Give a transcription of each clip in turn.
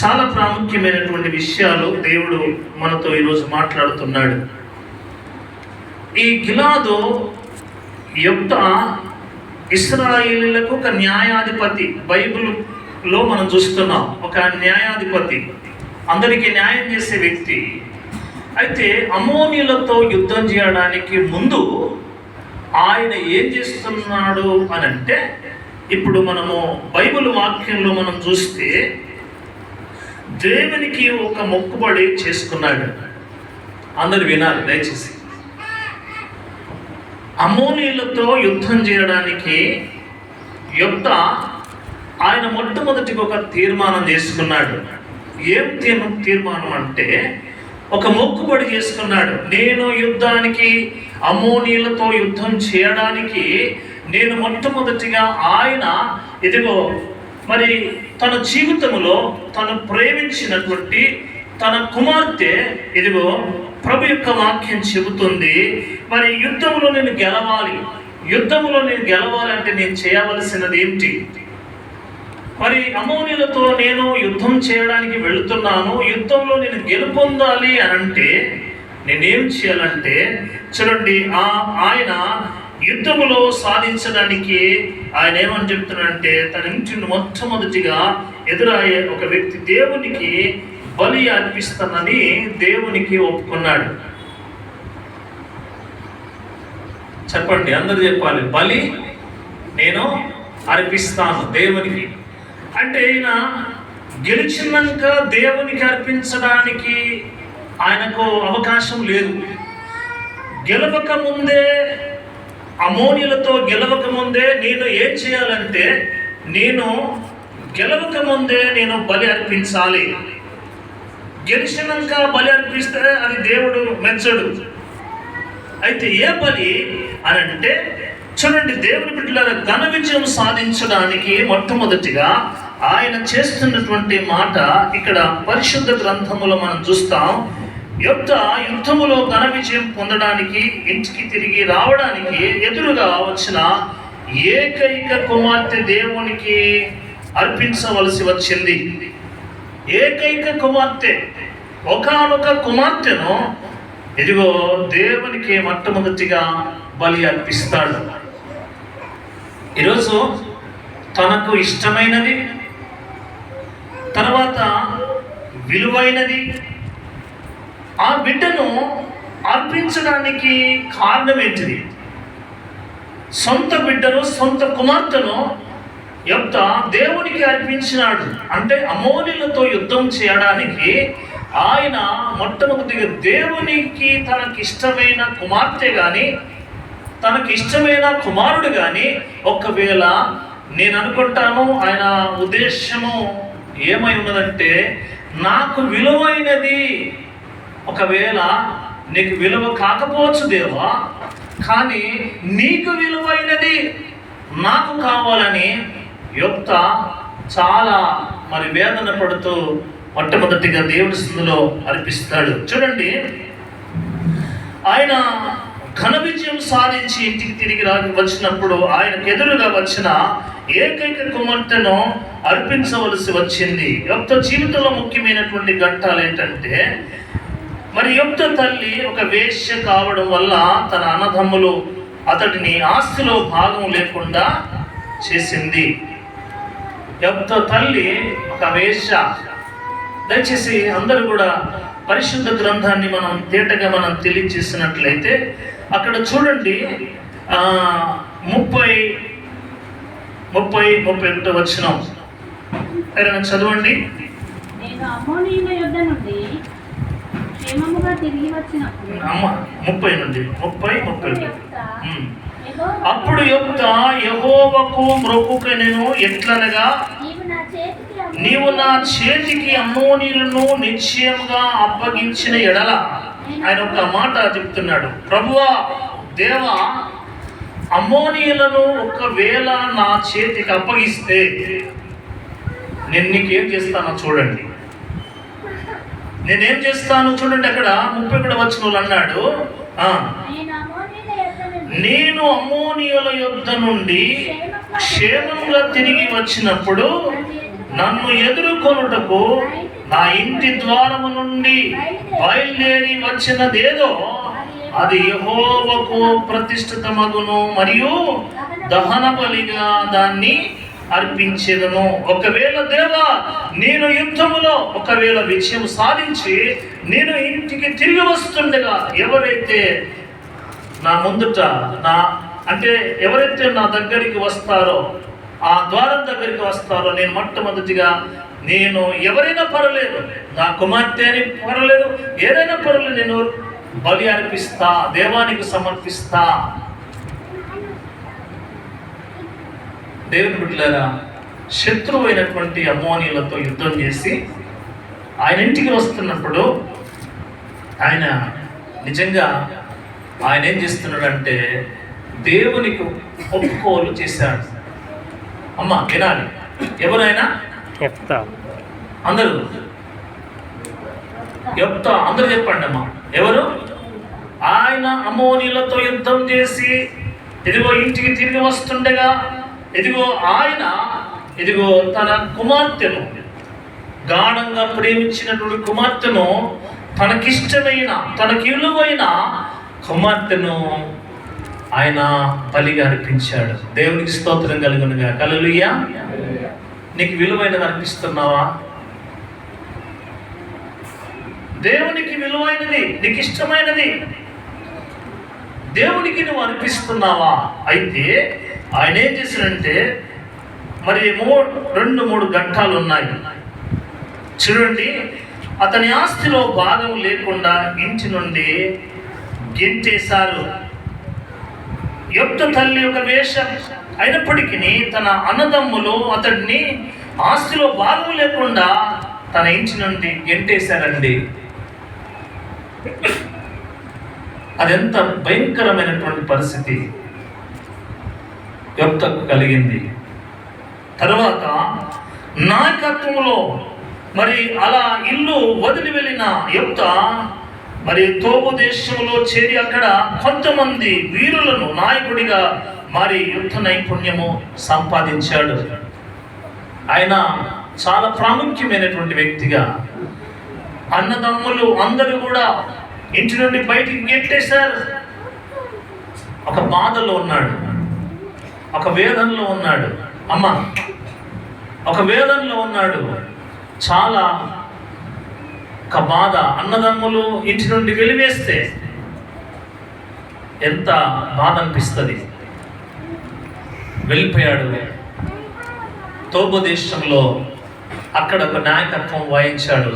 చాలా ప్రాముఖ్యమైనటువంటి విషయాలు దేవుడు మనతో ఈరోజు మాట్లాడుతున్నాడు. ఈ గిలాదు యొక్క ఇశ్రాయేలీయులకు ఒక న్యాయాధిపతి, బైబిల్లో మనం చూస్తున్నాం. ఒక న్యాయాధిపతి, అందరికీ న్యాయం చేసే వ్యక్తి. అయితే అమ్మోనీయులతో యుద్ధం చేయడానికి ముందు ఆయన ఏం చేస్తున్నాడు అని అంటే, ఇప్పుడు మనము బైబిల్ వాక్యంలో మనం చూస్తే దేవునికి ఒక మొక్కుబడి చేసుకున్నాడు. అందరు వినాలి దయచేసి. అమ్మోనీయులతో యుద్ధం చేయడానికి ఆయన మొట్టమొదటిగా ఒక తీర్మానం చేసుకున్నాడు. ఏం తీర్మానం అంటే, ఒక మొక్కుబడి చేసుకున్నాడు. నేను యుద్ధానికి, అమ్మోనీయులతో యుద్ధం చేయడానికి నేను మొట్టమొదటిగా ఆయన ఇదిగో మరి తన జీవితంలో తను ప్రేమించినటువంటి తన కుమార్తె, ఇదిగో ప్రభు యొక్క వాక్యం చెబుతుంది, మరి యుద్ధంలో నేను గెలవాలి. యుద్ధంలో నేను గెలవాలంటే నేను చేయవలసినది ఏమిటి? మరి అమ్మోనీయులతో నేను యుద్ధం చేయడానికి వెళుతున్నాను, యుద్ధంలో నేను గెలుపొందాలి అని అంటే నేనేం చేయాలంటే, చూడండి, ఆయన యుద్ధములో సాధించడానికి ఆయన ఏమని చెప్తున్నాడంటే, తన ఇంటిని మొట్టమొదటిగా ఎదురయ్యే ఒక వ్యక్తి దేవునికి బలి అర్పిస్తానని దేవునికి ఒప్పుకున్నాడు. చెప్పండి, అందరూ చెప్పాలి, బలి నేను అర్పిస్తాను దేవునికి. అంటే ఈయన గెలిచినాక దేవునికి అర్పించడానికి ఆయనకు అవకాశం లేదు. గెలవక ముందే, అమ్మోనీయులతో గెలవక ముందే నేను ఏం చేయాలంటే, నేను గెలవక ముందే నేను బలి అర్పించాలి. గెలిచినాక బలి అర్పిస్తే అది దేవుడు మెచ్చడు. అయితే ఏ బలి అని అంటే, చూడండి, దేవుని బిడ్డలారా, ఘన విజయం సాధించడానికి మొట్టమొదటిగా ఆయన చేస్తున్నటువంటి మాట ఇక్కడ పరిశుద్ధ గ్రంథములో మనం చూస్తాం. యుద్ధములో ఘన విజయం పొందడానికి, ఇంటికి తిరిగి రావడానికి ఎదురుగా వచ్చిన ఏకైక కుమార్తె దేవునికి అర్పించవలసి వచ్చింది. ఏకైక కుమార్తె, ఒకానొక కుమార్తెను ఇదిగో దేవునికి మొట్టమొదటిగా బలి అర్పిస్తాడు. ఈరోజు తనకు ఇష్టమైనది, తర్వాత విలువైనది ఆ బిడ్డను అర్పించడానికి కారణం ఏంటిది? సొంత బిడ్డను, సొంత కుమార్తెను దేవునికి అర్పించినాడు. అంటే అమ్మోనీయులతో యుద్ధం చేయడానికి ఆయన మొట్టమొదటిగా దేవునికి తనకిష్టమైన కుమార్తె కానీ, తనకిష్టమైన కుమారుడు కానీ, ఒకవేళ నేను అనుకుంటాను ఆయన ఉద్దేశము ఏమై ఉన్నదంటే, నాకు విలువైనది, ఒకవేళ నీకు విలువ కాకపోవచ్చు దేవా, కానీ నీకు విలువైనది నాకు కావాలని చాలా మరి వేదన పడుతూ మొట్టమొదటిగా దేవుడి స్థితిలో అర్పిస్తాడు. చూడండి, ఆయన ఘన విజయం సాధించి ఇంటికి తిరిగి వచ్చినప్పుడు ఆయనకు ఎదురుగా వచ్చిన ఏకైక కుమార్తెను అర్పించవలసి వచ్చింది. జీవితంలో ముఖ్యమైనటువంటి ఘట్టాలు ఏంటంటే, మరి తల్లి ఒక వేశ్య కావడం వల్ల తన అన్నదమ్ములు అతడిని ఆస్తిలో భాగం లేకుండా చేసింది. తల్లి ఒక వేశ్య. దయచేసి అందరూ కూడా పరిశుద్ధ గ్రంథాన్ని మనం తేటగా మనం తెలియజేసినట్లయితే అక్కడ చూడండి, 30-31 వచనం ఎవరైనా చదవండి. నేను అమ్మోనీయుల యుద్ధ నుండి క్షేమముగా తిరిగి వచ్చినప్పుడు 30 నుండి 30. అప్పుడు యెహోవాకు మొక్కుకొనెను, ఎట్లనగా, నీవు నా చేతికి అమ్మోనీయులను నిశ్చయముగా అప్పగించిన ఎడల. ఆయన ఒక మాట చెప్తున్నాడు, ప్రభువా, దేవా, అమ్మోనీయులను ఒకవేళ నా చేతికి అప్పగిస్తే నేను నీకేం చేస్తానో చూడండి. నేనేం చేస్తాను చూడండి. అక్కడ 31 వచనంలో అన్నాడు, నేను అమ్మోనీయుల యుద్ధ నుండి క్షేమంగా తిరిగి వచ్చినప్పుడు నన్ను ఎదుర్కొనుటకు నా ఇంటి ద్వారము నుండి బయలుదేరి వచ్చినదేదో అది యెహోవాకు ప్రతిష్ఠితమగును, మరియు దహన బలిగా దాన్ని అర్పించెదను. ఒకవేళ దేవా నేను యుద్ధములో ఒకవేళ విజయం సాధించి నేను ఇంటికి తిరిగి వస్తుండగా ఎవరైతే నా ముందుట ఎవరైతే నా దగ్గరికి వస్తారో, ఆ ద్వారం దగ్గరికి వస్తారో, నేను మొట్టమొదటిగా నేను ఎవరైనా పర్వాలేదు, నా కుమార్తె అని పర్వాలేదు, ఏదైనా పర్వాలేదు, నేను బలి అర్పిస్తా, దేవానికి సమర్పిస్తా. దేవుని బిడ్డలారా, శత్రువు అయినటువంటి అమ్మోనీయులతో యుద్ధం చేసి ఆయన ఇంటికి వస్తున్నప్పుడు ఆయన నిజంగా ఆయన ఏం చేస్తున్నాడంటే దేవునికి ఒప్పుకోలు చేశాడు. అమ్మ వినాలి, ఎవరైనా అందరూ అందరూ చెప్పండి అమ్మా, ఎవరు? ఆయన అమ్మోనీయులతో యుద్ధం చేసి ఇదిగో ఇంటికి తిరిగి వస్తుండగా ఇదిగో తన కుమార్తెను, గాఢంగా ప్రేమించినటువంటి కుమార్తెను, తనకిష్టమైన తనకి విలువైన కుమార్తెను ఆయన బలిగా అర్పించాడు. దేవునికి స్తోత్రం కలుగునుగా. హల్లెలూయా. నీకు విలువైనది అర్పిస్తున్నావా? దేవునికి విలువైనది, నీకు ఇష్టమైనది దేవునికి నువ్వు అర్పిస్తున్నావా? అయితే ఆయన ఏం చేశాడంటే మరి 2-3 ఘట్టాలు ఉన్నాయి చూడండి. అతని ఆస్తిలో భాగం లేకుండా ఇంటి నుండి గెంటేశారు. యొప్త తల్లి ఒక వేషం అయినప్పటికీ తన అన్నదమ్ములు అతడిని ఆస్తిలో భాగం లేకుండా తన ఇంటి నుండి గెంటేశారండి. అదెంత భయంకరమైనటువంటి పరిస్థితి యొప్తకు కలిగింది. తర్వాత నాయకత్వంలో మరి అలా ఇల్లు వదిలి వెళ్ళిన యొప్త మరి తోబు దేశంలో చేరి అక్కడ కొంతమంది వీరులను నాయకుడిగా మరి యుద్ధ నైపుణ్యము సంపాదించాడు. ఆయన చాలా ప్రాముఖ్యమైనటువంటి వ్యక్తిగా. అన్నదమ్ములు అందరూ కూడా ఇంటి నుండి బయటికి గెట్టేశారు. ఒక బాధలో ఉన్నాడు, ఒక వేదనలో ఉన్నాడు. అమ్మ ఒక వేదనలో ఉన్నాడు, చాలా ఒక బాధ. అన్నదమ్ములు ఇంటి నుండి వెలివేస్తే ఎంత బాధ అనిపిస్తుంది. వెళ్ళిపోయాడు తోబు దేశంలో, అక్కడ ఒక నాయకత్వం వహించాడు.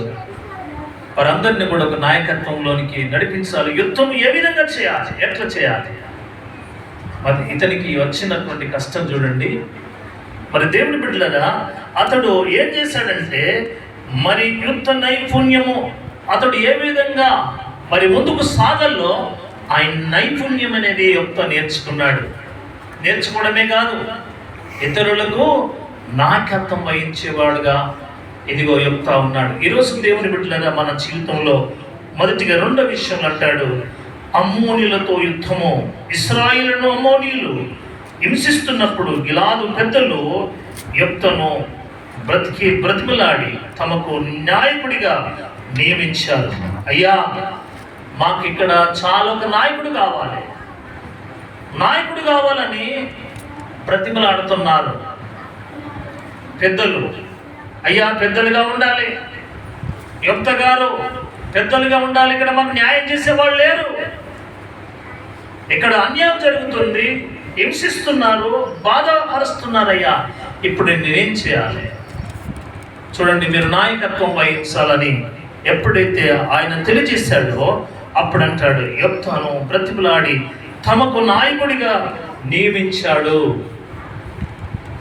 వారందరినీ కూడా ఒక నాయకత్వంలోనికి నడిపించాలి. యుద్ధం ఏ విధంగా చేయాలి, ఎట్లా చేయాలి, మరి ఇతనికి వచ్చినటువంటి కష్టం చూడండి. మరి దేవుని బిడ్డలారా, అతడు ఏం చేశాడంటే మరి యుద్ధ నైపుణ్యము అతడు ఏ విధంగా మరి ముందుకు సాగల్లో ఆయన నైపుణ్యం అనేది యొప్త నేర్చుకున్నాడు. నేర్చుకోవడమే కాదు, ఇతరులకు నాయకత్వం వహించేవాడుగా ఇదిగో యొప్త ఉన్నాడు. ఈరోజు దేవుని బిడ్డలారా, మన జీవితంలో మొదటిగా 2వ విషయం అంటాడు, అమ్మోనీయులతో యుద్ధము. ఇశ్రాయేలును అమ్మోనీయులు హింసిస్తున్నప్పుడు గిలాదు పెద్దలు యొప్తను బ్రతిమలాడి తమకు నాయకుడిగా నియమించారు. అయ్యా, మాకు ఇక్కడ చాలా ఒక నాయకుడు కావాలని బ్రతిమలాడుతున్నారు పెద్దలు. అయ్యా, పెద్దలుగా ఉండాలి, యొప్త గారు పెద్దలుగా ఉండాలి, ఇక్కడ మాకు న్యాయం చేసేవాళ్ళు లేరు, ఇక్కడ అన్యాయం జరుగుతుంది, హింసిస్తున్నారు, బాధపరుస్తున్నారయ్యా, ఇప్పుడు నేనేం చేయాలి? చూడండి, మీరు నాయకత్వం వహించాలని ఎప్పుడైతే ఆయన తెలియజేశాడో అప్పుడు అంటాడు, యొప్తను బ్రతిమలాడి తమకు నాయకుడిగా నియమించాడు.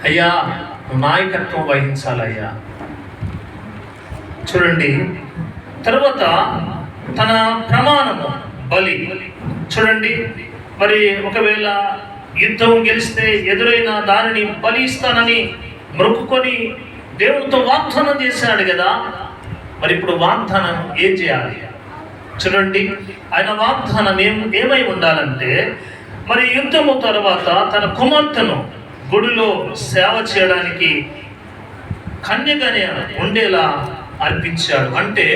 అయ్యా, నాయకత్వం వహించాలయ్యా. చూడండి, తర్వాత తన ప్రమాణము బలి. చూడండి, మరి ఒకవేళ యుద్ధం గెలిస్తే ఎదురైన దానిని బలి ఇస్తానని మొక్కుకొని దేవునితో వాగ్దానం చేశాడు కదా. మరి ఇప్పుడు వాగ్దానం ఏం చేయాలి? చూడండి, ఆయన వాగ్దానం ఏమై ఉండాలంటే మరి యుద్ధము తర్వాత తన కుమార్తెను గుడిలో సేవ చేయడానికి కన్యగానే ఉండేలా అర్పించాడు. అంటే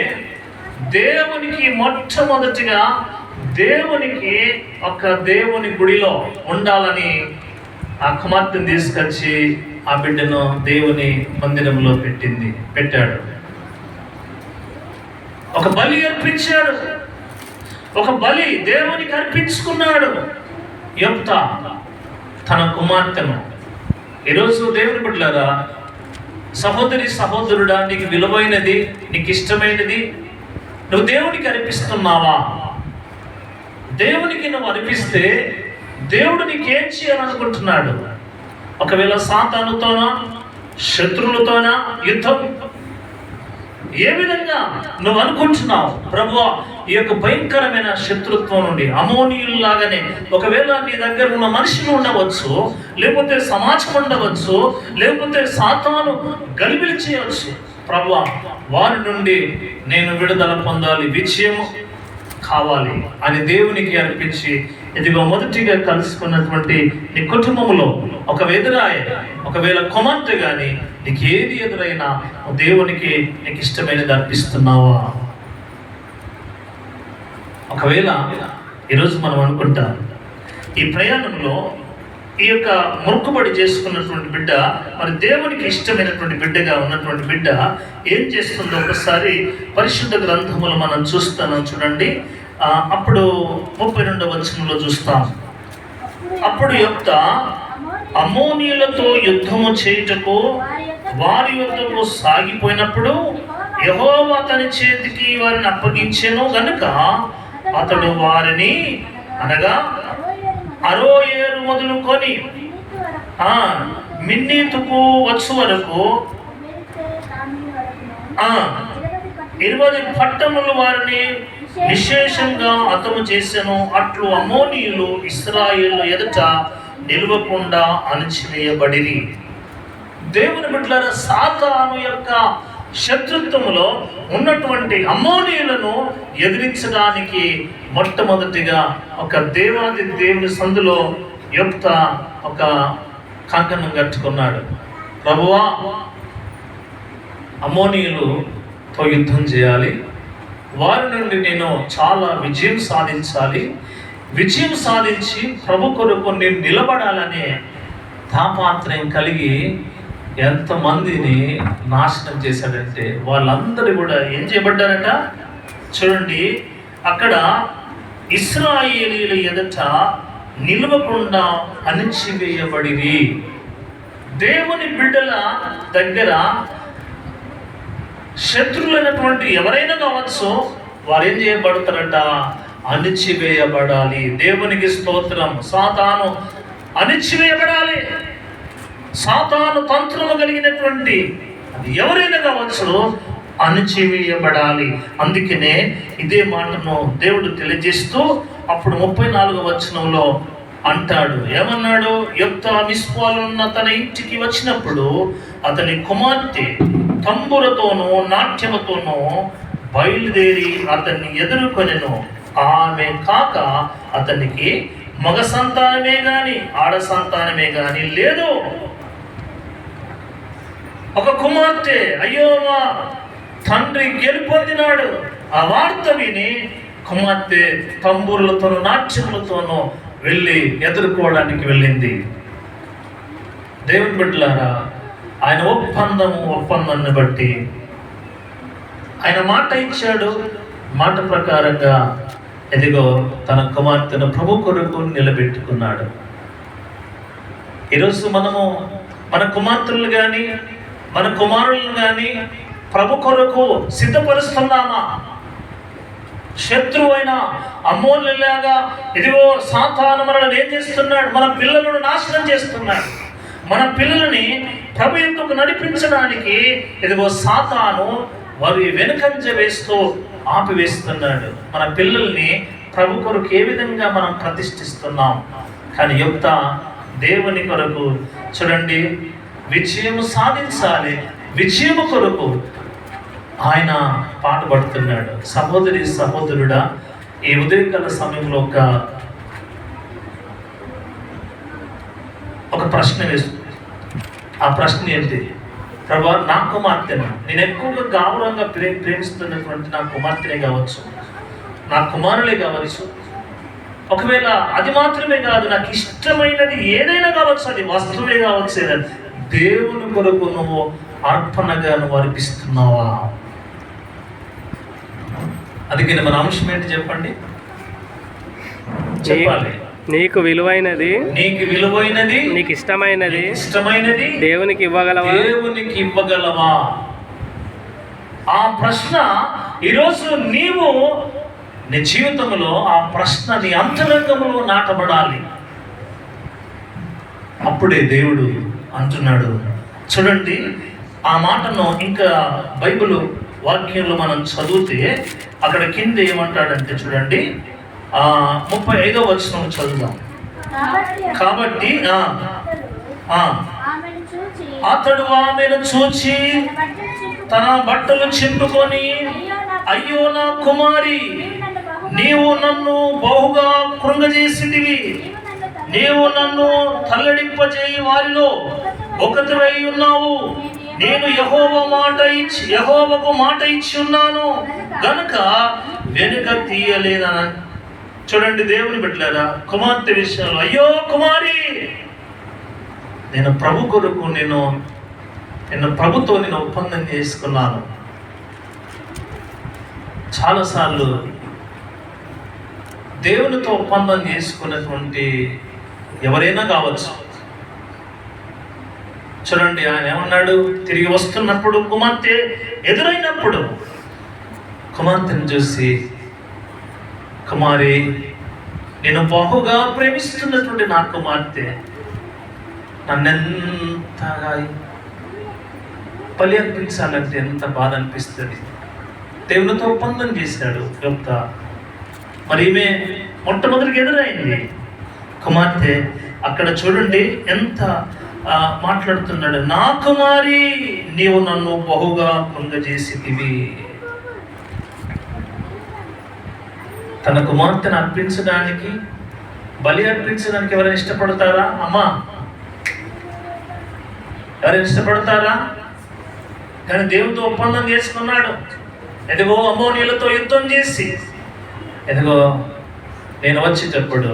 దేవునికి మొట్టమొదటిగా దేవుని గుడిలో ఉండాలని ఆ కుమార్తెను తీసుకొచ్చి ఆ బిడ్డను దేవుని మందిరంలో పెట్టాడు. ఒక బలి అర్పించాడు, ఒక బలి దేవునికి అర్పించుకున్నాడు యెఫ్తా తన కుమార్తెను. ఈరోజు దేవుని బిడ్డలారా, సహోదరుడా, నీకు విలువైనది, నీకు ఇష్టమైనది నువ్వు దేవునికి అర్పిస్తున్నావా? దేవునికి నువ్వు అర్పిస్తే దేవుడు నీకేం చేయాలనుకుంటున్నాడు? ఒకవేళ సాతానుతోనా, శత్రువులతోనా యుద్ధం? ఏ విధంగా నువ్వు అనుకుంటున్నావు? ప్రభువా, ఈ యొక్క భయంకరమైన శత్రుత్వం నుండి అమోనీయుల్లాగానే ఒకవేళ నీ దగ్గర ఉన్న మనుషులు ఉండవచ్చు, లేకపోతే సమాజం ఉండవచ్చు, లేకపోతే సాతాను గలిబిలి చేయవచ్చు. ప్రభువా, వారి నుండి నేను విడుదల పొందాలి, విజయం కావాలి అని దేవునికి అర్పించి, ఇదిగో మొదటిగా కలుసుకున్నటువంటి నీ కుటుంబంలో ఒకవేళ కుమార్తె కానీ నీకు ఏది ఎదురైనా దేవునికి నీకు ఇష్టమైనది అర్పిస్తున్నావా? ఒకవేళ ఈరోజు మనం అనుకుంటాం, ఈ ప్రయాణంలో ఈ యొక్క మొక్కుబడి చేసుకున్నటువంటి బిడ్డ, మరి దేవునికి ఇష్టమైనటువంటి బిడ్డగా ఉన్నటువంటి బిడ్డ ఏం చేస్తుందో ఒకసారి పరిశుద్ధ గ్రంథములు మనం చూడండి. అప్పుడు 32వ వచనంలో చూస్తాం. అప్పుడు యెఫ్తా అమోనీయులతో యుద్ధము చేయుటకు వారి యొద్దకు సాగిపోయినప్పుడు యెహోవా అతని చేతికి వారిని అప్పగించెను గనుక అతడు వారిని, అనగా అరోయేరు మొదలుకొని మిన్నీతుకు వచ్చు వరకు 20 పట్టణములు వారిని విశేషంగా హతము చేసెను. అట్లు అమోనీయులు ఇశ్రాయేలు ఎదుట నిలవకుండా అణచివేయబడిరి. దేవుని బిడ్డలారా, సాతాను యొక్క శత్రుత్వములో ఉన్నటువంటి అమోనీయులను ఎదిరించడానికి మొట్టమొదటిగా ఒక దేవుని సందులో యెఫ్తా ఒక కంకణం కట్టుకున్నాడు. ప్రభువా, అమోనీయులతో యుద్ధం చేయాలి, వారి నుండి నేను చాలా విజయం సాధించి ప్రభు కొరకు నేను నిలబడాలనే తాపాత్రయం కలిగి ఎంతమందిని నాశనం చేశాడంటే వాళ్ళందరూ కూడా ఏం చేయబడ్డారట? చూడండి, అక్కడ ఇశ్రాయేలీయుల ఎదుట నిలవకుండా అణిచివేయబడిరి. దేవుని బిడ్డల దగ్గర శత్రువులైనటువంటి ఎవరైనా కావచ్చు, వారు ఏం చేయబడతారట? అణిచివేయబడాలి. దేవునికి స్తోత్రం. సాతాను అణిచివేయబడాలి. సాతాను తంత్రము కలిగినటువంటి అది ఎవరైనా కావచ్చు, అణిచివేయబడాలి. అందుకనే ఇదే మాటను దేవుడు తెలియజేస్తూ అప్పుడు 34వ వచనంలో అంటాడు. ఏమన్నాడు? యెఫ్తా మిస్పాలున్న తన ఇంటికి వచ్చినప్పుడు అతని కుమార్తె తంబురతోనూ నాట్యముతోనూ బయలుదేరి అతన్ని ఎదుర్కొనెను. ఆమె కాక అతనికి మగ సంతానమే గాని ఆడ సంతానమే గాని లేదు. ఒక కుమార్తె, అయ్యో మా తండ్రి గెలుపొందినాడు, ఆ వార్త విని కుమార్తె తంబూరులతోనూ నాట్యములతోనూ వెళ్ళి ఎదుర్కోవడానికి వెళ్ళింది. దేవుని బిడ్డలారా, ఆయన ఒప్పందాన్ని బట్టి ఆయన మాట ఇచ్చాడు. మాట ప్రకారంగా ఎదిగో తన కుమార్తెను ప్రభు కొరకు నిలబెట్టుకున్నాడు. ఈరోజు మనము మన కుమార్తెలు కానీ మన కుమారులను కానీ ప్రభు కొరకు సిద్ధపరుస్తున్నామా? శత్రువు అయిన అమోనులాగా ఇదిగో సాతాను మనల్ని ఏం చేస్తున్నాడు? మన పిల్లలను నాశనం చేస్తున్నాడు. మన పిల్లలని ప్రభు ఎందుకు నడిపించడానికి ఇదిగో సాతాను వారి వెనుకంజ వేస్తూ ఆపివేస్తున్నాడు. మన పిల్లల్ని ప్రభు కొరకు ఏ విధంగా మనం ప్రతిష్ఠిస్తున్నాం? కానీ యెఫ్తా దేవుని కొరకు చూడండి, విజయము సాధించాలి, విజయము కొరకు ఆయన పాటుపడుతున్నాడు. సహోదరుడా, ఈ ఉదయకాల సమయంలో ఒక ప్రశ్న వేస్తుంది. ఆ ప్రశ్న ఏంటి? ప్రభా నా కుమార్తెను నేను ఎక్కువగా గౌరవంగా ప్రేమిస్తున్నటువంటి నా కుమార్తెనే కావచ్చు, నా కుమారులే కావచ్చు, ఒకవేళ అది మాత్రమే కాదు, నాకు ఇష్టమైనది ఏదైనా కావచ్చు, అది వస్తువే కావచ్చు, ఏదైనా దేవుని కొరకు నువ్వు అర్పణగా నువ్వు అర్పిస్తున్నావా? అందుకని మన అంశం ఏంటి చెప్పండి, చెప్పాలి. నీకు విలువైనది, నీకు విలువైనది, నీకు ఇష్టమైనది, ఇష్టమైనది దేవునికి ఇవ్వగలవా? దేవునికి ఇవ్వగలవా? ఆ ప్రశ్న ఈరోజు నీవు నీ జీవితంలో ఆ ప్రశ్న నీ అంతరంగంలో నాటబడాలి. అప్పుడే దేవుడు అంటున్నాడు. చూడండి, ఆ మాటను ఇంకా బైబిల్ వాక్యంలో మనం చదివితే అక్కడ కింద ఏమంటాడంటే చూడండి, 35వ వచనం చదువుదాం. కాబట్టి అతడు ఆమెను చూచి తన బట్టలు చింపుకొని, అయ్యో నా కుమారి, నీవు నన్ను బహుగా కృంగజేసితివి, నీవు నన్ను తల్లడింపజేయి వారిలో ఒకటివై ఉన్నావు. నేను యెహోవాకు మాట ఇచ్చి ఉన్నాను గనుక వెనుక తీయలేదన. చూడండి, దేవుని బిడ్డలారా, కుమార్తె విషయంలో, అయ్యో కుమారి, నేను ప్రభు కొరకు నేను ప్రభుతో ఒప్పందం చేసుకున్నాను. చాలాసార్లు దేవునితో ఒప్పందం చేసుకున్నటువంటి ఎవరైనా కావచ్చు. చూడండి, ఆయన ఏమన్నాడు, తిరిగి వస్తున్నప్పుడు కుమార్తె ఎదురైనప్పుడు కుమార్తెను చూసి, కుమారి, నేను బహుగా ప్రేమిస్తున్నటువంటి నా కుమార్తె నన్నెంతగా బలి అర్పించాలంటే ఎంత బాధ అనిపిస్తుంది. దేవునితో ఒప్పందం చేశాడు యోక్త. మరి ఈమె మొట్టమొదటికి ఎదురైంది కుమార్తె. అక్కడ చూడండి ఎంత మాట్లాడుతున్నాడు, నా కుమారి, నీవు నన్ను బహుగా కృంగజేసితివి. తన కుమార్తెను అర్పించడానికి, బలి అర్పించడానికి ఎవరైనా ఇష్టపడతారా? అమ్మా, ఎవరైనా ఇష్టపడతారా? కానీ దేవునితో ఒప్పందం చేసుకున్నాడు. ఎదుగో అమ్మోనీయులతో యుద్ధం చేసి, ఎదుగో నేను వచ్చేటప్పుడు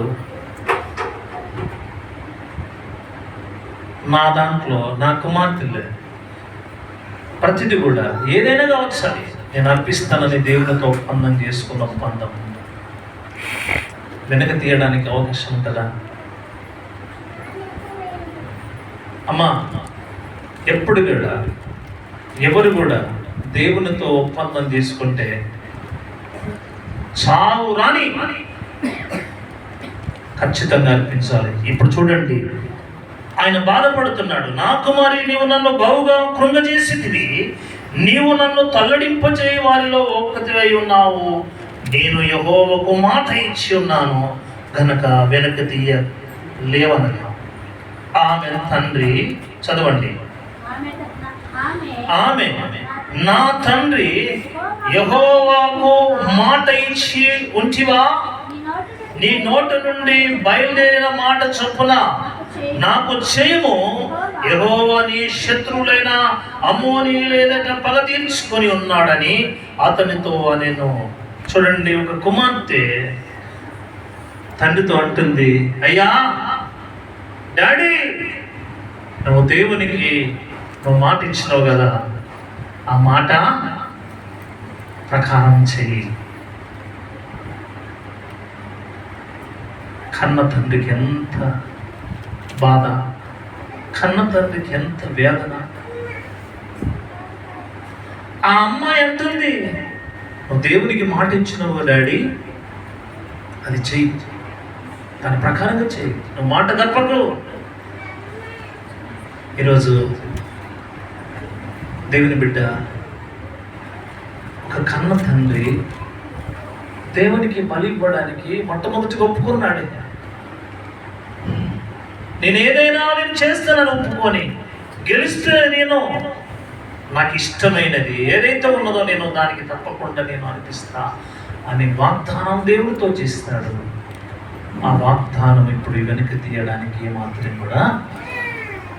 నా దాంట్లో నా కుమార్తెలే ప్రతిదీ కూడా ఏదైనా కావచ్చు, అది నేను అర్పిస్తానని దేవునితో ఒప్పందం చేసుకున్న ఒప్పందం వెనక తీయడానికి అవకాశం ఉంటుందా? అమ్మా, ఎప్పుడు కూడా ఎవరు కూడా దేవునితో ఒప్పందం చేసుకుంటే చావు రాని ఖచ్చితంగా అర్పించాలి. ఇప్పుడు చూడండి, ఆయన బాధపడుతున్నాడు. నా కుమారి, నీవు నన్ను బహుగా కృంగజేసితివి, నీవు నన్ను తల్లడింపజేయి వారిలో ఒక్కతివై ఉన్నావు. నేను యెహోవాకు మాట ఇచ్చి ఉన్నాను గనక వెనక తీయ లేవనగా. ఆమె తండ్రి, చదవండి, ఆమె నా తండ్రి యెహోవాకు మాట ఇచ్చి ఉంటివా? నీ నోట నుండి బయలుదేరిన మాట చొప్పున నాకు చేయము. యెహోవా నీ శత్రువులైన అమ్మోనీయుల ఎదుట పగ తీర్చుకొని ఉన్నాడని అతనితో నేను. చూడండి, ఒక కుమార్తె తండ్రితో అంటుంది, అయ్యా డాడీ, నువ్వు దేవునికి నువ్వు మాట ఇచ్చినావు కదా, ఆ మాట ప్రకారం చెయ్యి. కన్న తండ్రికి ఎంత బాధ, కన్న తండ్రికి ఎంత వేదన. ఆ అమ్మాయి అంటుంది, నువ్వు దేవునికి మాట ఇచ్చినావు డాడీ, అది చెయ్యి, దాని ప్రకారంగా చెయ్యి, నువ్వు మాట తప్పకు. ఈరోజు దేవుని బిడ్డ, ఒక కన్న తండ్రి దేవునికి బలి ఇవ్వడానికి మొట్టమొదటిగా ఒప్పుకున్నాడు. నేను ఏదైనా నేను చేస్తానని ఒప్పుకొని గెలిస్తే నేను నాకు ఇష్టమైనది ఏదైతే ఉన్నదో నేను దానికి తప్పకుండా నేను అర్పిస్తా అని వాగ్దానం దేవుడితో చేస్తాడు. ఆ వాగ్దానం ఇప్పుడు వెనక్కి తీయడానికి మాత్రం కూడా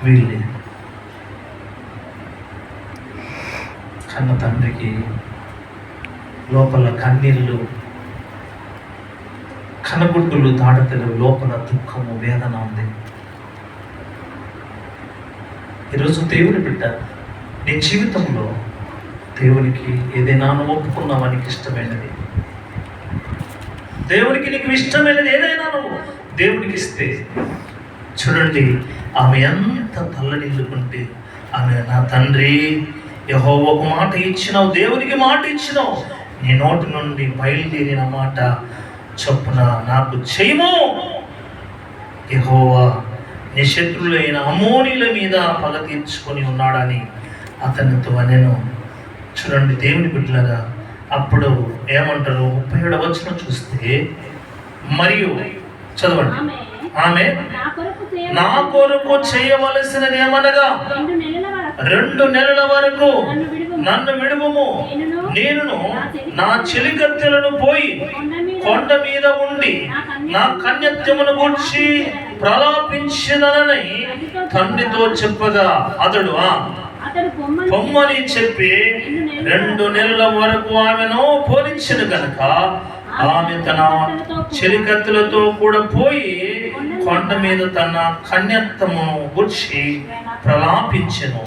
వీల్లేదు. కన్న తండ్రికి లోపల కన్నీళ్ళు, కనగుడ్డులు దాడతలు, లోపల దుఃఖము, వేదన ఉంది. ఈరోజు దేవుని బిడ్డ, నీ జీవితంలో దేవునికి ఏదైనా నువ్వు ఒప్పుకున్నావా? నీకు ఇష్టమైనది, దేవునికి నీకు ఇష్టమైనది ఏదైనా నువ్వు దేవునికి ఇస్తే చూడండి, ఆమె ఎంత తల్లడిల్లుకుంటే, ఆమె నా తండ్రి యెహోవాకు మాట ఇచ్చినావు, దేవునికి మాట ఇచ్చినావు, నీ నోటి నుండి బయలుదేరిన మాట చొప్పున నాకు చేయము. యెహోవా నీ శత్రువులైన అమ్మోనీల మీద పగ తీర్చుకొని ఉన్నాడని అతనితో అనెను. చూడండి దేవుని బిడ్డలారా, అప్పుడు ఏమంటారు? 37వ వచనం చూస్తే, మరియు చదవండి, ఆమె నా కొరకు చేయవలసినది ఏమనగా 2 నెలల వరకు నన్ను విడువము, నేను నా చెలికత్తెలను పోయి కొండ మీద ఉండి నా కన్యత్వమును గూర్చి ప్రలాపించదనని తండ్రితో చెప్పగా అతడు పొమ్మని చెప్పి 2 నెలల వరకు ఆమెను పోలించెను గనక ఆమె తన చెలికత్తులతో కూడా పోయి కొండ మీద తన కన్యత్వమును గూర్చి ప్రలాపించెను.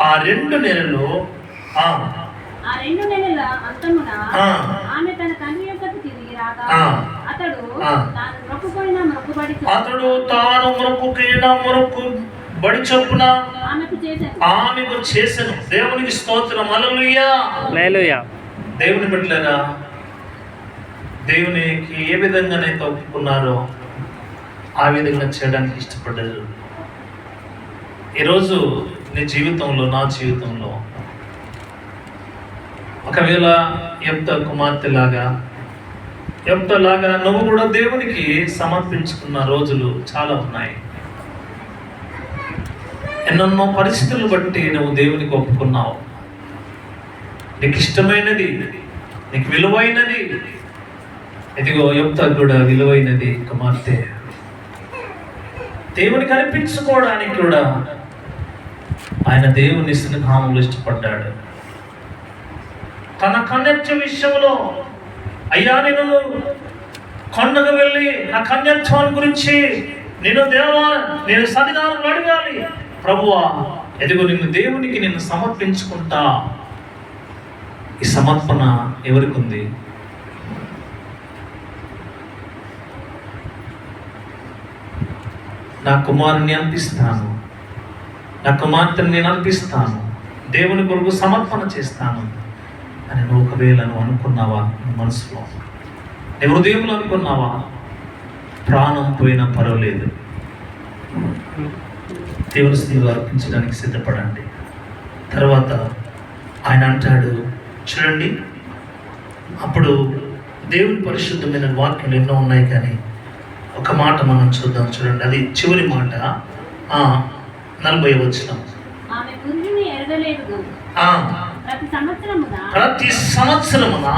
ఆ 2 నెలలు ఆ 2 నెలల అంతమున ఆమె తన తండ్రి యొద్దకు తిరిగి రాగా అతడు తాను మొక్కుకొనిన మొక్కుబడి చొప్పున ఆమెకు చేసెను. దేవునికి స్తోత్రం, హల్లెలూయా. దేవుని బిడ్డలారా, దేవునికి ఏ విధంగానైతే ఒప్పుకున్నారో ఆ విధంగా చేయడానికి ఇష్టపడ్డారు. ఈరోజు నీ జీవితంలో, నా జీవితంలో ఒకవేళ యెఫ్తాలాగా నువ్వు కూడా దేవునికి సమర్పించుకున్న రోజులు చాలా ఉన్నాయి. ఎన్నెన్నో పరిస్థితులు బట్టి నువ్వు దేవునికి ఒప్పుకున్నావు. నీకు ఇష్టమైనది, నీకు విలువైనది, ఇదిగో యెఫ్తా కూడా విలువైనది కుమార్తె. దేవునికి అర్పించుకోవడానికి కూడా ఆయన దేవుని సన్నిధానంలో ఇష్టపడ్డాడు. తన కన్యత్వ విషయంలో, అయ్యా నేను కొండకు వెళ్ళి నా కన్యత్వాన్ని గురించి నేను సన్నిధానంలో అడగాలి. ప్రభువా, ఎదుగు నిన్ను దేవునికి నిన్ను సమర్పించుకుంటా. ఈ సమర్పణ ఎవరికి ఉంది? నా కుమారుని అర్పిస్తాను, నా కుమార్తెను నేను అర్పిస్తాను, దేవుని కొరకు సమర్పణ చేస్తాను అని నువ్వు ఒకవేళ నువ్వు అనుకున్నావా? మనసులో నీ హృదయంలో అనుకున్నావా? ప్రాణం పోయినా పర్వాలేదు, దేవుని స్థితిలో అర్పించడానికి సిద్ధపడండి. తర్వాత ఆయన అంటాడు, చూడండి, అప్పుడు దేవుని పరిశుద్ధమైన వాక్యాలు ఎన్నో ఉన్నాయి, కానీ ఒక మాట మనం చూద్దాం. చూడండి, అది చివరి మాట, 40వ వచనం. ప్రతి సంవత్సరమున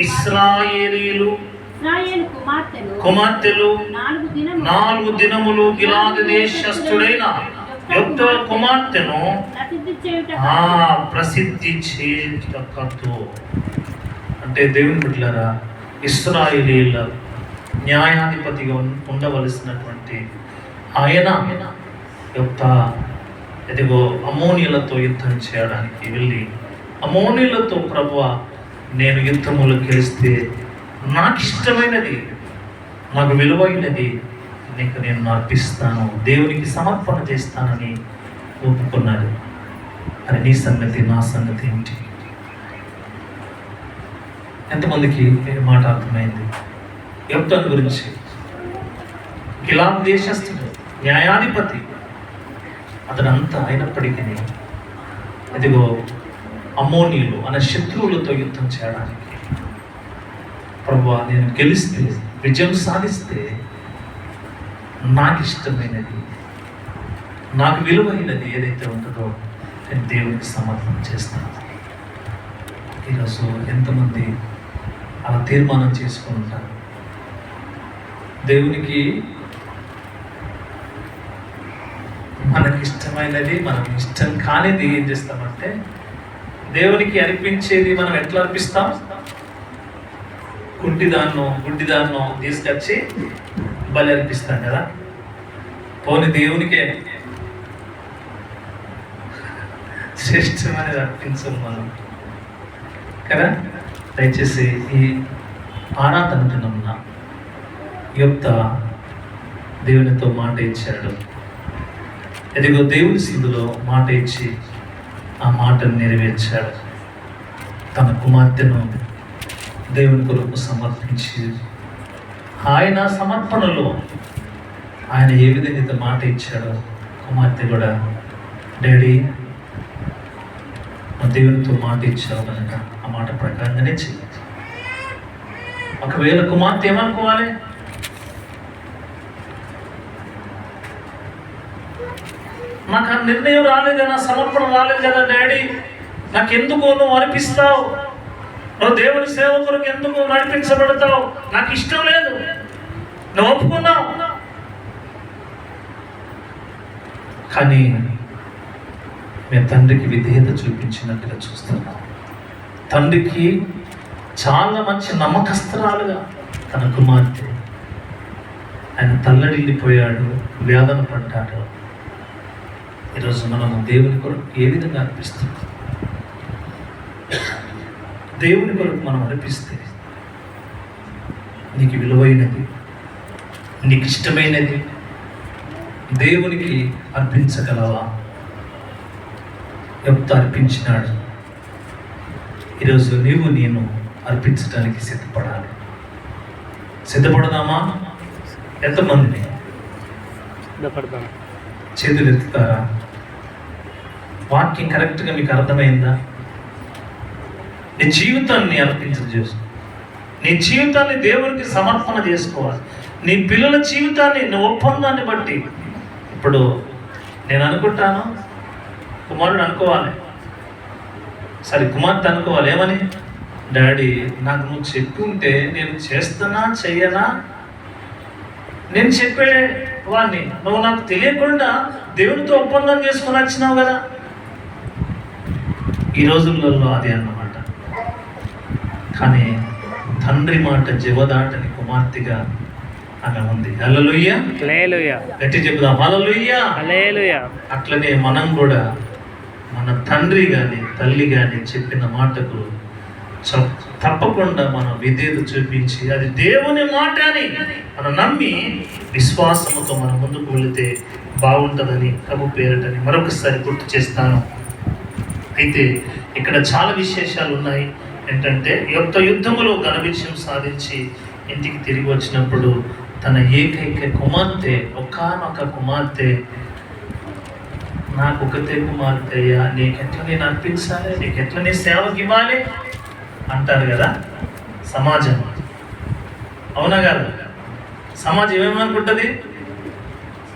ఇశ్రాయేలీలు కుమార్తెలు 4 దినములు గిలాదు దేశస్థుడైన యెఫ్తా కుమార్తెను ప్రసిద్ధి చేయుటకు. అంటే దేవుని బిడ్డలారా, ఇశ్రాయేలీల న్యాయాధిపతిగా ఉండవలసినటువంటి ఆయన యెఫ్తా ఎదిగో అమ్మోనీయులతో యుద్ధం చేయడానికి వెళ్ళి, అమ్మోనీయులతో ప్రభువా, నేను యుద్ధములు గెలిస్తే నాకు ఇష్టమైనది, నాకు విలువైనది నీకు నేను అర్పిస్తాను, దేవునికి సమర్పణ చేస్తానని ఒప్పుకున్నాడు. అని నీ సంగతి, నా సంగతి ఏమిటి? ఎంతమందికి మాట అర్థమైంది? యెఫ్తాను గురించి. గిలాదు దేశస్థుడు, న్యాయాధిపతి, అతడంతా అయినప్పటికీ ఇదిగో అమ్మోనీయులు అనే శత్రువులతో యుద్ధం చేయడానికి, ప్రభువా నేను గెలిస్తే, విజయం సాధిస్తే నాకు ఇష్టమైనది, నాకు విలువైనది ఏదైతే ఉంటుందో నేను దేవునికి సమర్పణ చేస్తాను. ఈరోజు ఎంతమంది అలా తీర్మానం చేసుకుని ఉంటారు? దేవునికి మనకి ఇష్టమైనది, మనకు ఇష్టం కానిది ఏం చేస్తామంటే దేవునికి అర్పించేది మనం ఎట్లా అర్పిస్తాం? గుడ్డిదాన్నో తీసుకొచ్చి బలి అర్పిస్తాం కదా. పోని దేవునికే శ్రేష్టమైనది అర్పించం మనం కదా. దయచేసి ఈ ఆరాధన దినమున యొప్త దేవునితో మాట ఇచ్చాడు. ఎదిగో దేవుని సింధులో మాట ఇచ్చి ఆ మాటను నెరవేర్చాడు. తన కుమార్తెను దేవుని కొరకు సమర్పించి ఆయన సమర్పణలో ఆయన ఏ విధంగా మాట ఇచ్చాడో కుమార్తె కూడా, డాడీ దేవునితో మాట ఇచ్చావు కనుక ఆ మాట ప్రకారంగానే చెయ్యి. ఒకవేళ కుమార్తె ఏమనుకోవాలి? నాకు ఆ నిర్ణయం రాలేదు కదా, సమర్పణ రాలేదు కదా డాడీ, నాకెందుకు నువ్వు అనిపిస్తావు, నువ్వు దేవుని సేవకులకు ఎందుకు నడిపించబడతావు, నాకు ఇష్టం లేదు, నువ్వు ఒప్పుకున్నావు. కానీ మేము తండ్రికి విధేయత చూపించినట్టుగా చూస్తున్నాం. తండ్రికి చాలా మంచి నమ్మకస్తురాలుగా తన కుమార్తె, ఆయన తల్లడిల్లిపోయాడు, వేదన పడ్డాడు. ఈరోజు మనము దేవుని కొరకు ఏ విధంగా అర్పిస్తున్నాం? దేవుని కొరకు మనం అర్పిస్తే నీకు విలువైనది, నీకు ఇష్టమైనది దేవునికి అర్పించగలవా? ఎంత అర్పించినాడు. ఈరోజు నేను అర్పించడానికి సిద్ధపడాలి. సిద్ధపడదామా? ఎంతమందిని చేతులు ఎత్తుతారా? వాక్యం కరెక్ట్గా మీకు అర్థమైందా? నీ జీవితాన్ని చేసుకో. నీ జీవితాన్ని దేవునికి సమర్పణ చేసుకోవాలి. నీ పిల్లల జీవితాన్ని నీ ఒప్పందాన్ని బట్టి. ఇప్పుడు నేను అనుకుంటాను, కుమారుడు అనుకోవాలి, సరే కుమార్తె అనుకోవాలి, ఏమని? డాడీ నాకు నువ్వు చెప్పుంటే నేను చేస్తున్నా చెయ్యనా? నేను చెప్పే వాడిని నువ్వు నాకు తెలియకుండా దేవునితో ఒప్పందం చేసుకుని వచ్చినావు కదా. ఈ రోజులలో అది అన్నమాట. కానీ తండ్రి మాట జవదాటని కుమార్తెగా ఆమె ఉంది. హల్లెలూయా, హల్లెలూయా, గట్టి చెప్దాం హల్లెలూయా, హల్లెలూయా. అట్లనే మనం కూడా మన తండ్రి కానీ తల్లి కానీ చెప్పిన మాటకు తప్పకుండా మనం విధేయత చూపించి అది దేవుని మాట అని మనం నమ్మి విశ్వాసముతో మనం ముందుకు వెళితే బాగుంటుందని ప్రభు పేరటని మరొకసారి గుర్తు చేస్తాను. అయితే ఇక్కడ చాలా విశేషాలు ఉన్నాయి. ఏంటంటే యుద్ధములో ఘన విజయం సాధించి ఇంటికి తిరిగి వచ్చినప్పుడు తన ఏకైక కుమార్తె, ఒకానొక కుమార్తె, నాకు ఒకతే కుమార్తె అయ్యా, నీకెట్లా నేను అర్పించాలి, నీకెట్లా నీ సేవకి ఇవ్వాలి అంటారు కదా సమాజం. అవునా కాదు? సమాజం ఏమనుకుంటుంది?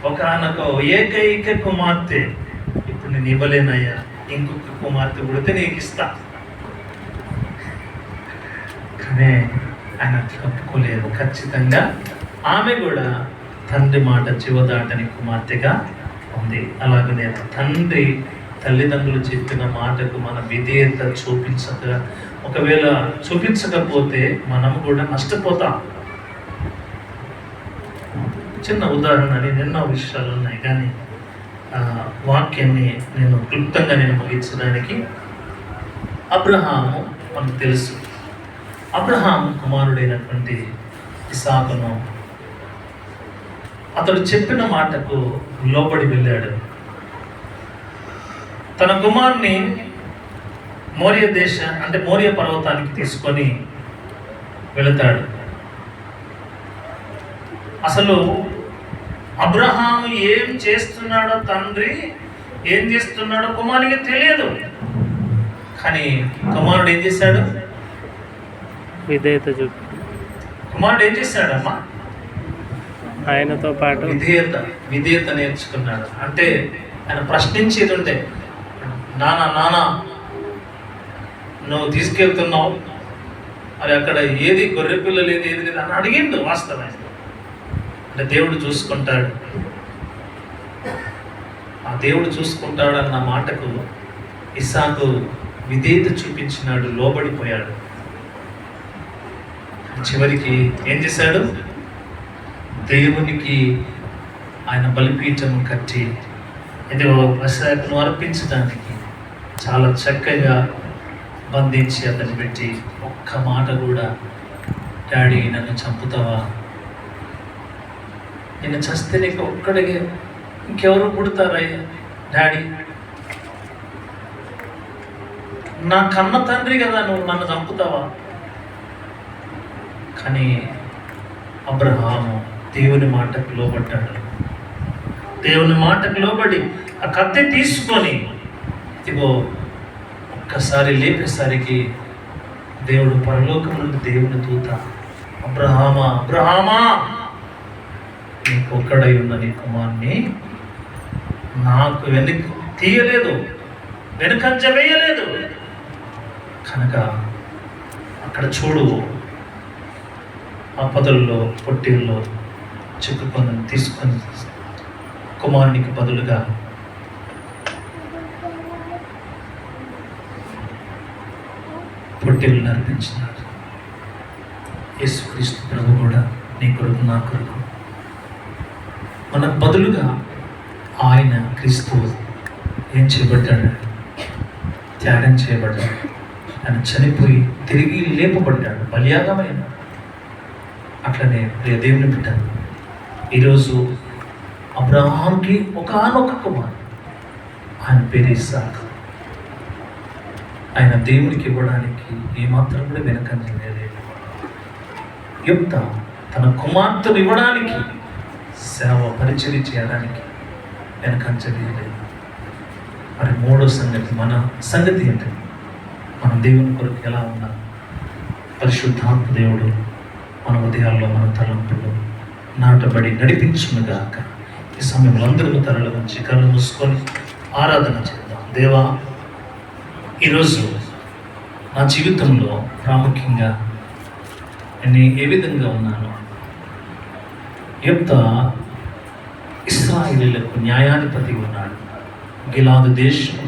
ఒకానొక ఏకైక కుమార్తె, ఇప్పుడు నేను ఇవ్వలేనయ్యా, ఇంకొక కుమార్తె పుడితే నీకు ఇస్తా. కానీ ఆయన తప్పుకోలేదు. ఖచ్చితంగా ఆమె కూడా తండ్రి మాట చివదాటని కుమార్తెగా ఉంది. అలాగనే తండ్రి తల్లిదండ్రులు చెప్పిన మాటకు మన విధేయత ఒకవేళ చూపించకపోతే మనము కూడా నష్టపోతాం. చిన్న ఉదాహరణ, నేను ఎన్నో విషయాలు ఉన్నాయి కానీ వాక్యాన్ని నేను క్లుప్తంగా ముగించడానికి, అబ్రహాము మనకు తెలుసు. అబ్రహాము కుమారుడైనటువంటి ఇసాకును అతడు చెప్పిన మాటకు లోబడి వెళ్ళాడు. తన కుమారుని మోరియా పర్వతానికి తీసుకొని వెళతాడు. అసలు అబ్రహాము ఏం చేస్తున్నాడో, తండ్రి ఏం చేస్తున్నాడో కుమారునికి తెలియదు. కానీ కుమారుడు ఏం చేశాడు? విధేయత చూపి. కుమారుడు ఏం చేశాడమ్మా? ఆయనతో పాటు విధేయత నేర్చుకున్నాడు. అంటే ఆయన ప్రశ్నించేది ఉంటే, నానా నువ్వు తీసుకెళ్తున్నావు, మరి అక్కడ ఏది గొర్రె పిల్ల లేదు, ఏది లేదు అని అడిగిండు. వాస్తవం అంటే దేవుడు చూసుకుంటాడు, ఆ దేవుడు చూసుకుంటాడు అన్న మాటకు ఇస్సాకు విధేయత చూపించినాడు, లోబడిపోయాడు. చివరికి ఏం చేశాడు? దేవునికి ఆయన బలిపీఠం కట్టి ఇదిగో మెస్సీయను అర్పించడానికి చాలా చక్కగా బంధించి అతన్ని పెట్టి ఒక్క మాట కూడా, డాడీ నన్ను చంపుతావా, నేను చస్తే నీకు ఒక్కడికి ఇంకెవరు పుడతారయ్యా డాడీ, నా కన్న తండ్రి కదా, నువ్వు నన్ను చంపుతావా? కానీ అబ్రహాము దేవుని మాటకు లోబడ్డాడు. దేవుని మాటకు లోబడి ఆ కత్తి తీసుకొని ఇదిగో ఒక్కసారి లేపేసరికి దేవుడు పరలోకం నుండి దేవుని దూత, అబ్రహామా అబ్రహామా, నీకు ఒక్కడై ఉన్న నీ కుమారుని నాకు వెనక తీయలేదు, వెనుకంజ వేయలేదు కనుక అక్కడ చూడు, ఆ పొదల్లో పొట్టేల్లో చిక్కుకొని తీసుకొని కుమారునికి బదులుగా పొట్టేలు అర్పించినాడు. యేసుక్రీస్తు ప్రభు కూడా నీ కొరకు నా కొరకు మనకు బదులుగా ఆయన క్రీస్తు ఏం చేయబడ్డాడు? త్యాగం చేయబడ్డాడు. ఆయన చనిపోయి తిరిగి లేపబడ్డాడు, బలియాగమైన. అట్లనే ప్రియ దేవుని బిడ్డ, ఈరోజు అబ్రహాంకి ఒకానొక కుమారుడు, ఆయన పేరు ఇస్సాకు. ఆయన దేవునికి ఇవ్వడానికి ఏమాత్రం కూడా వెనకంజ లేదు. యుక్త తన కుమార్తెను ఇవ్వడానికి, సేవ పరిచర్య చేయడానికి వెనకంజ లేదు. మరి మూడో సంగతి, మన సంగతి ఏంటి? మనం దేవుని కొరకు ఎలా ఉన్నాం? పరిశుద్ధాత్మ దేవుడు మన ఉదయాల్లో, మన తలంపులు నాటబడి నడిపించునుగాక. ఈ సమయంలో అందరూ తరలు వచ్చి కళ్ళు మూసుకొని ఆరాధన చేద్దాం. దేవా, ఈరోజు నా జీవితంలో ప్రాముఖ్యంగా నేను ఏ విధంగా ఉన్నాను? యుక్త ఇశ్రాయేలీయులకు న్యాయాధిపతి ఉన్నాడు. గిలాదు దేశం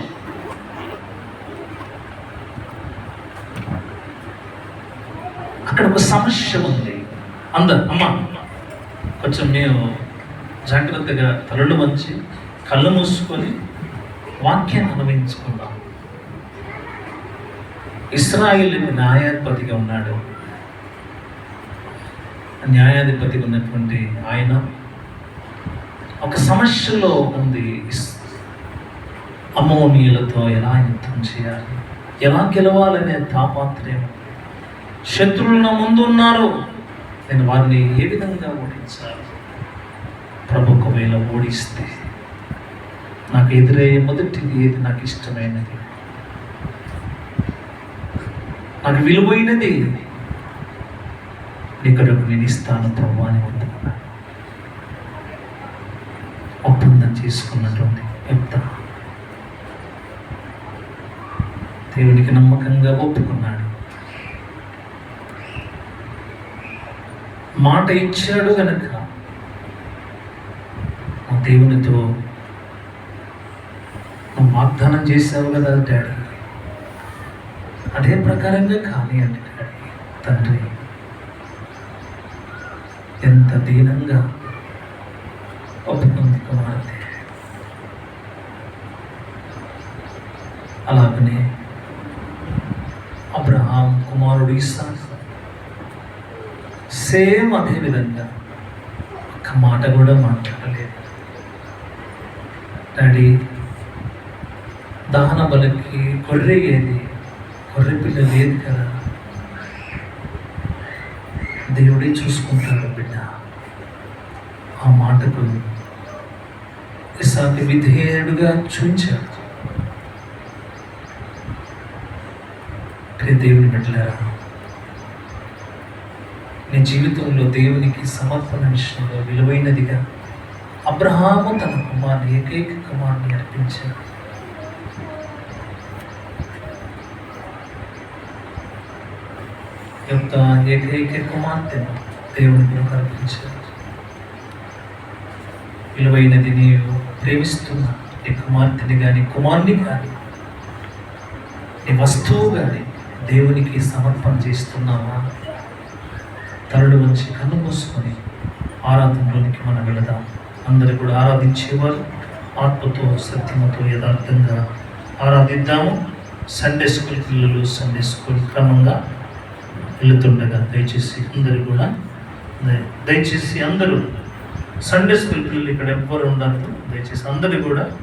అక్కడ ఒక సమస్య ఉంది. అమ్మ కొంచెం మేము జాగ్రత్తగా తలలు వంచి కళ్ళు మూసుకొని వాక్యాన్ని అనుభవించుకుందాం. ఇశ్రాయేలుకి న్యాయాధిపతిగా ఉన్నాడు. న్యాయాధిపతి ఉన్నటువంటి ఆయన ఒక సమస్యలో ఉంది. అమ్మోనీయులతో ఎలా యుద్ధం చేయాలి, ఎలా గెలవాలనే తాపాత్రయం. శత్రువులు నా ముందు ఉన్నారు, నేను వారిని ఏ విధంగా ఓడించాలి? ప్రభు ఒకవేళ ఓడిస్తే నాకు ఎదురయ్యే మొదటిది ఏది? నాకు ఇష్టమైనది, నాకు విలువైనది ఇక్కడకు నేను ఇస్తాను ప్రభు అని అందుకున్నాను. ఒప్పందం చేసుకున్నటువంటి యుక్త దేవునికి నమ్మకంగా ఒప్పుకున్నాడు. మాట ఇచ్చాడు కనుక దేవునితో నువ్వు వాగ్దానం చేశావు కదా డాడీ, అదే ప్రకారంగా కానీ అంటే డాడీ. తండ్రి ఎంత దీనంగా ఒప్పుకుంది కుమార్తె. అలాగనే అబ్రహాం కుమారుడు ఇస్సాకు సేమ్ అదే విధంగా ఒక్క మాట కూడా మాట్లాడలేదు. డాడీ, దహన బలికి గొర్రె ఏది? గొర్రె పిల్ల లేదు కదా, దేవుడే చూసుకుంటాడు బిడ్డ. ఆ మాటకు ఇస్సాకు విధేయుడుగా చూచాడు. దేవుని బిడ్డలారా, నీ జీవితంలో దేవునికి సమర్పణ విషయంలో విలువైనదిగా అబ్రహాము తన కుమారుని, ఏకైక కుమారుని అర్పించాడు. యొక్క ఏకైక కుమార్తెను దేవుని కొరకు అర్పించాడు. విలువైనది నీవు ప్రేమిస్తున్న నీ కుమార్తెని కానీ కుమారుని కానీ నీ వస్తువుగా దేవునికి సమర్పణ చేస్తున్నామా? తరడు వచ్చి కన్ను మూసుకొని ఆరాధనలోనికి మనం వెళదాం. అందరూ కూడా ఆరాధించేవారు ఆత్మతో సత్యమతో యథార్థంగా ఆరాధిద్దాము. సండే స్కూల్ పిల్లలు సండే స్కూల్ క్రమంగా వెళుతుండగా దయచేసి అందరూ సండే స్కూల్ పిల్లలు ఇక్కడ ఎవ్వరు ఉండద్దు. దయచేసి అందరూ కూడా